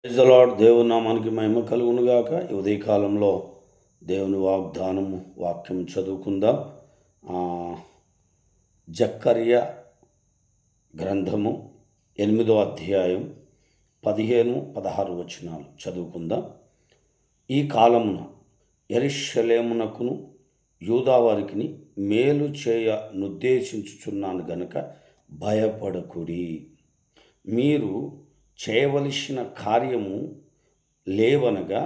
Praise the lord. దేవుని నామానికి మహిమ కలుగునుగాక. ఈ ఉదయకాలంలో దేవుని వాక్యం చదువుకుందాం. జక్కర్య గ్రంథము 8వ అధ్యాయం 15-16 వచనాలు చదువుకుందాం. ఈ కాలమున యెరూషలేమునకును యూదావారికిని మేలు చేయ నుద్దేశించుచున్నాను గనుక భయపడకుడి. మీరు చేయవలసిన కార్యము లేవనగా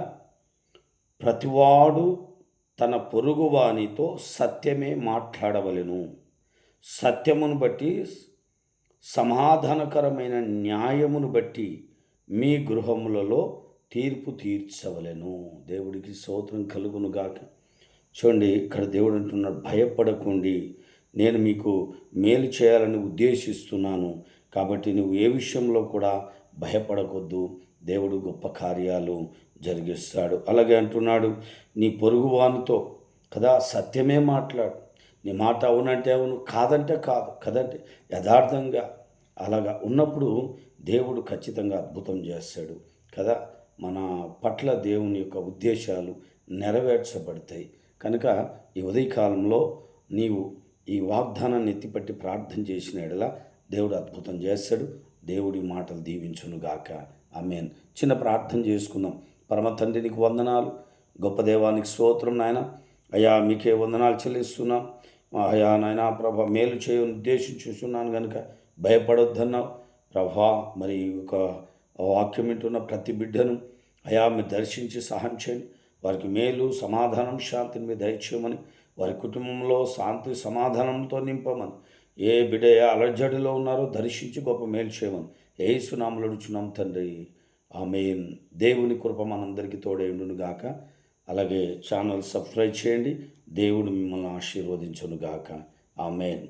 ప్రతివాడు తన పొరుగువానితో సత్యమే మాట్లాడవలెను. సత్యమును బట్టి సమాధానకరమైన న్యాయమును బట్టి మీ గృహములలో తీర్పు తీర్చవలెను. దేవుడికి స్తోత్రం కలుగునుగాక. చూడండి, ఇక్కడ దేవుడు అంటున్నాడు, భయపడకండి, నేను మీకు మేలు చేయాలని ఉద్దేశిస్తున్నాను. కాబట్టి నువ్వు ఏ విషయంలో కూడా భయపడకొద్దు. దేవుడు గొప్ప కార్యాలు జరిగిస్తాడు. అలాగే అంటున్నాడు, నీ పొరుగువానితో కదా సత్యమే మాట్లాడు. నీ మాట అవునంటే అవును, కాదంటే కాదు, కదంటే యథార్థంగా అలాగా ఉన్నప్పుడు దేవుడు ఖచ్చితంగా అద్భుతం చేస్తాడు కదా. మన పట్ల దేవుని యొక్క ఉద్దేశాలు నెరవేర్చబడతాయి. కనుక ఈ ఉదయకాలంలో నీవు ఈ వాగ్దానాన్ని ఎత్తిపట్టి ప్రార్థన చేసిన ఎడల దేవుడు అద్భుతం చేస్తాడు. దేవుడి మాటలు దీవించునుగాక. ఆమేన్. చిన్న ప్రార్థన చేసుకుందాం. పరమ తండ్రి, నీకు వందనాలు. గొప్ప దేవానికి స్తోత్రం నాయన. అయ్యా, మీకే వందనాలు చెల్లిస్తున్నాం. అయ్యా నాయన ప్రభా, మేలు చేయని ఉద్దేశించున్నాను కనుక భయపడొద్దన్నావు ప్రభా. మరి ఒక వాక్యం వింటున్న ప్రతి బిడ్డను అయా మీరు దర్శించి సహాయం చేయండి. వారికి మేలు, సమాధానం, శాంతిని మీరు దయచేయమని, వారి కుటుంబంలో శాంతి సమాధానంతో నింపమని, ఏ బిడ్డ ఏ అలజడిలో ఉన్నారో దర్శించి గొప్ప మేలు చేయమని యేసు నామములో అడుగుచున్నాం తండ్రి. ఆమేన్. దేవుని కృప మనందరికీ తోడేయుండును గాక. అలాగే ఛానల్ సబ్స్క్రైబ్ చేయండి. దేవుడు మిమ్మల్ని ఆశీర్వదించును గాక. ఆమేన్.